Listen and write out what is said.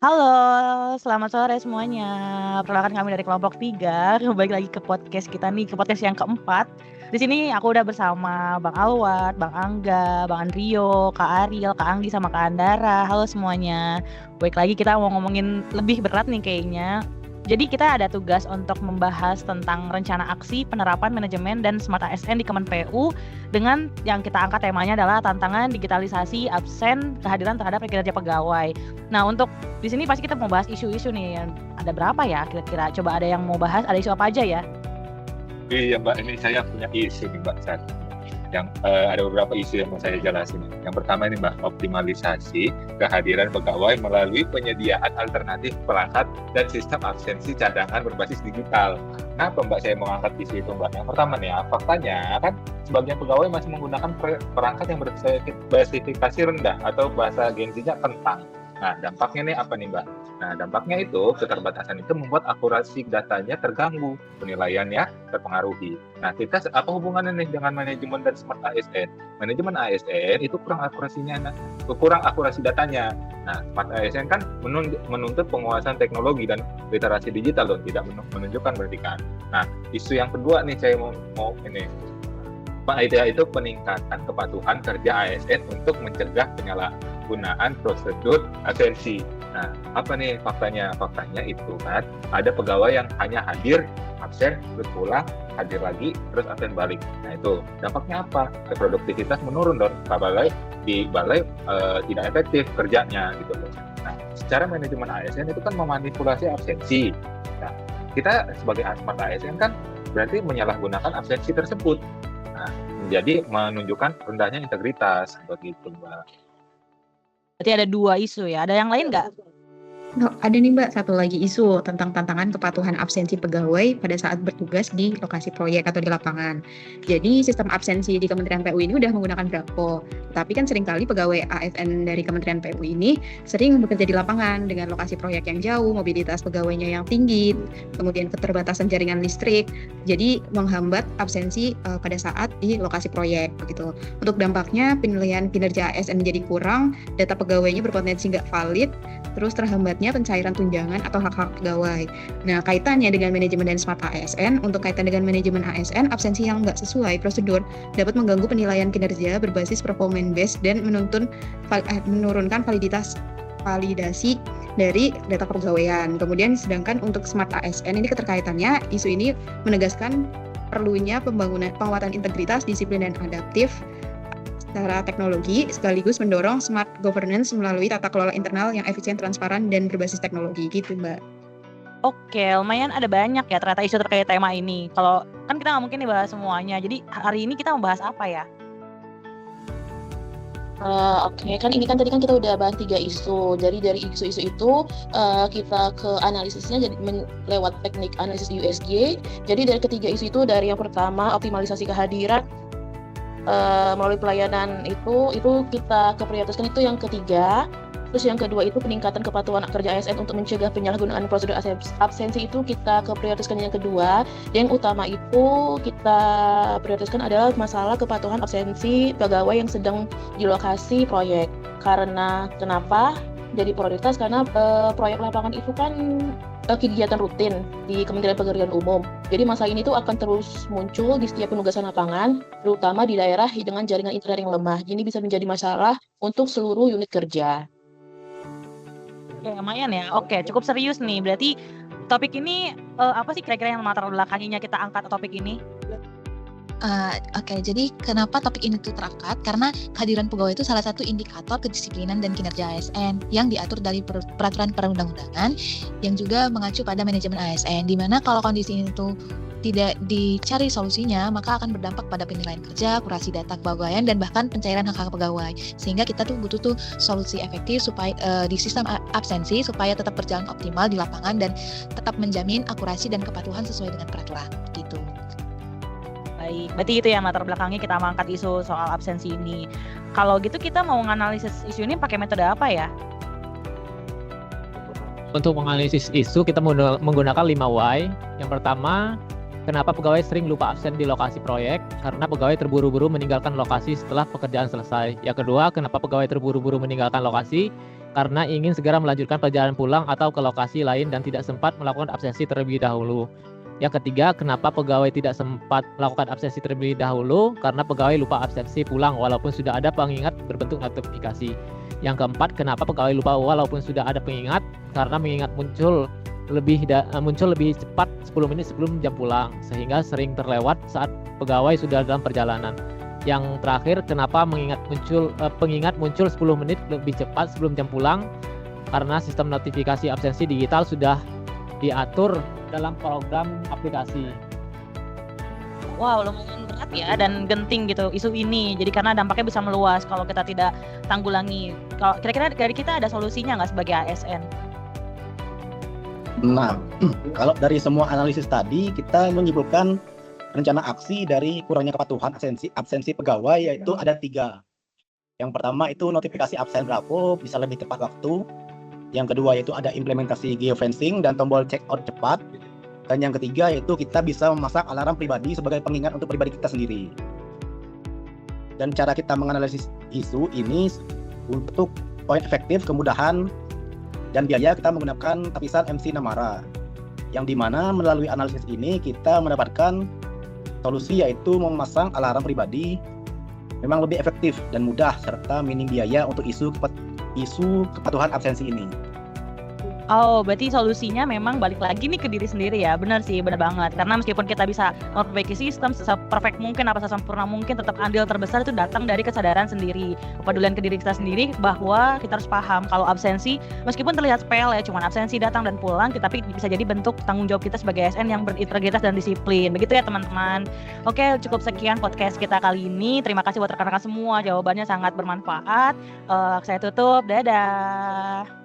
Halo, selamat sore semuanya. Perkenalkan kami dari kelompok 3, balik lagi ke podcast kita nih, ke podcast yang keempat. Di sini aku udah bersama Bang Alwat, Bang Angga, Bang Andrio, Kak Ariel, Kak Anggi, sama Kak Andara. Halo semuanya. Baik lagi kita mau ngomongin lebih berat nih kayaknya. Jadi kita ada tugas untuk membahas tentang rencana aksi, penerapan manajemen, dan Smart ASN di Kemenpu dengan yang kita angkat temanya adalah tantangan digitalisasi absen kehadiran terhadap kinerja pegawai. Nah, untuk di sini pasti kita mau bahas isu-isu nih. Ada berapa ya kira-kira? Coba ada yang mau bahas, ada isu apa aja ya? Iya Mbak, ini saya punya isu nih Mbak saat ini. Yang ada beberapa isu yang mau saya jelasin. Yang pertama ini Mbak, optimalisasi kehadiran pegawai melalui penyediaan alternatif perangkat dan sistem absensi cadangan berbasis digital. Kenapa Mbak saya mengangkat isu itu Mbak? Yang pertama nih, faktanya kan sebagian pegawai masih menggunakan perangkat yang berspesifikasi rendah atau bahasa Gen-Z-nya kentang. Nah, dampaknya nih apa nih Mbak? Nah, dampaknya itu keterbatasan itu membuat akurasi datanya terganggu, penilaiannya terpengaruhi. Nah, kita apa hubungannya nih dengan manajemen dan Smart ASN? Manajemen ASN itu kurang akurasi datanya. Nah, Smart ASN kan menuntut penguasaan teknologi dan literasi digital loh, tidak menunjukkan berarti kan. Nah, isu yang kedua nih saya mau ini Pak Aida itu peningkatan kepatuhan kerja ASN untuk mencegah penyalahgunaan prosedur absensi. Nah, apa nih faktanya? Faktanya itu kan ada pegawai yang hanya hadir, absen, terus pulang, hadir lagi, terus absen balik. Nah itu dampaknya apa? Produktivitas menurun dong. Di balai tidak efektif kerjanya gitu loh. Nah, secara manajemen ASN itu kan memanipulasi absensi. Nah, kita sebagai Smart ASN kan berarti menyalahgunakan absensi tersebut. Nah, menjadi menunjukkan rendahnya integritas begitu, Mbak. Berarti ada 2 isu ya. Ada yang lain nggak? Ada nih Mbak, satu lagi isu tentang tantangan kepatuhan absensi pegawai pada saat bertugas di lokasi proyek atau di lapangan. Jadi sistem absensi di Kementerian PU ini udah menggunakan Bravo, tapi kan seringkali pegawai ASN dari Kementerian PU ini sering bekerja di lapangan dengan lokasi proyek yang jauh, mobilitas pegawainya yang tinggi, kemudian keterbatasan jaringan listrik, jadi menghambat absensi pada saat di lokasi proyek begitu. Untuk dampaknya penilaian kinerja ASN menjadi kurang, data pegawainya berpotensi nggak valid, terus terhambatnya pencairan tunjangan atau hak-hak pegawai. Nah, kaitannya dengan manajemen dan Smart ASN, untuk kaitan dengan manajemen ASN, absensi yang nggak sesuai prosedur dapat mengganggu penilaian kinerja berbasis performance based dan menurunkan validasi dari data kepegawaian. Kemudian sedangkan untuk Smart ASN ini keterkaitannya, isu ini menegaskan perlunya penguatan integritas, disiplin dan adaptif secara teknologi, sekaligus mendorong smart governance melalui tata kelola internal yang efisien, transparan, dan berbasis teknologi gitu, Mbak. Oke, lumayan ada banyak ya ternyata isu terkait tema ini. Kalau kan kita nggak mungkin nih bahas semuanya. Jadi hari ini kita membahas apa ya? Oke, kan ini kan tadi kan kita udah bahas 3 isu. Jadi dari isu-isu itu kita ke analisisnya jadi lewat teknik analisis USG. Jadi dari ketiga isu itu, dari yang pertama optimalisasi kehadiran melalui pelayanan itu kita keprioritaskan itu yang ketiga. Terus yang kedua itu peningkatan kepatuhan kerja ASN untuk mencegah penyalahgunaan prosedur absensi, itu kita keprioritaskan yang kedua. Yang utama itu kita prioritaskan adalah masalah kepatuhan absensi pegawai yang sedang di lokasi proyek. Karena kenapa jadi prioritas? Karena proyek lapangan itu kan kegiatan rutin di Kementerian Pekerjaan Umum. Jadi masalah ini tuh akan terus muncul di setiap penugasan lapangan, terutama di daerah dengan jaringan internet yang lemah. Ini bisa menjadi masalah untuk seluruh unit kerja. Oke, lumayan ya. Oke, cukup serius nih. Berarti topik ini apa sih kira-kira yang latar belakanginya kita angkat topik ini? Oke, jadi kenapa topik ini tuh terangkat? Karena kehadiran pegawai itu salah satu indikator kedisiplinan dan kinerja ASN yang diatur dari peraturan perundang-undangan yang juga mengacu pada manajemen ASN, di mana kalau kondisi ini tuh tidak dicari solusinya, maka akan berdampak pada penilaian kerja, akurasi data kepegawaian, dan bahkan pencairan hak-hak pegawai. Sehingga kita tuh butuh tuh solusi efektif supaya di sistem absensi supaya tetap berjalan optimal di lapangan dan tetap menjamin akurasi dan kepatuhan sesuai dengan peraturan gitu. Baik, berarti itu yang latar belakangnya kita mengangkat isu soal absensi ini. Kalau gitu kita mau menganalisis isu ini pakai metode apa ya? Untuk menganalisis isu kita menggunakan 5 why. Yang pertama, kenapa pegawai sering lupa absen di lokasi proyek? Karena pegawai terburu-buru meninggalkan lokasi setelah pekerjaan selesai. Yang kedua, kenapa pegawai terburu-buru meninggalkan lokasi? karena ingin segera melanjutkan perjalanan pulang atau ke lokasi lain dan tidak sempat melakukan absensi terlebih dahulu. Yang ketiga, kenapa pegawai tidak sempat melakukan absensi terlebih dahulu? Karena pegawai lupa absensi pulang walaupun sudah ada pengingat berbentuk notifikasi. Yang keempat, kenapa pegawai lupa walaupun sudah ada pengingat? Karena mengingat muncul lebih cepat 10 menit sebelum jam pulang, sehingga sering terlewat saat pegawai sudah dalam perjalanan. Yang terakhir, kenapa pengingat muncul 10 menit lebih cepat sebelum jam pulang? Karena sistem notifikasi absensi digital sudah diatur dalam program aplikasi. Wow, lumayan berat ya dan genting gitu isu ini. Jadi karena dampaknya bisa meluas kalau kita tidak tanggulangi. Kalau kira-kira dari kita ada solusinya nggak sebagai ASN? Nah, kalau dari semua analisis tadi, kita menyimpulkan rencana aksi dari kurangnya kepatuhan absensi pegawai yaitu ada 3. Yang pertama itu notifikasi absen Bravo bisa lebih tepat waktu. Yang kedua yaitu ada implementasi geofencing dan tombol check out cepat. Dan yang ketiga yaitu kita bisa memasang alarm pribadi sebagai pengingat untuk pribadi kita sendiri. Dan cara kita menganalisis isu ini untuk poin efektif, kemudahan, dan biaya kita menggunakan tapisan MC Namara, yang dimana melalui analisis ini kita mendapatkan solusi yaitu memasang alarm pribadi memang lebih efektif dan mudah serta minim biaya untuk isu kepatuhan absensi ini. Oh, berarti solusinya memang balik lagi nih ke diri sendiri ya. Benar sih, benar banget. Karena meskipun kita bisa memperbaiki sistem se-perfect mungkin, apa sempurna mungkin, tetap andil terbesar itu datang dari kesadaran sendiri, kepedulian ke diri kita sendiri, bahwa kita harus paham kalau absensi, meskipun terlihat sepele, cuman absensi datang dan pulang, tapi bisa jadi bentuk tanggung jawab kita sebagai ASN yang berintegritas dan disiplin. Begitu ya teman-teman. Oke, cukup sekian podcast kita kali ini. Terima kasih buat rekan-rekan semua, jawabannya sangat bermanfaat. Saya tutup, dadah.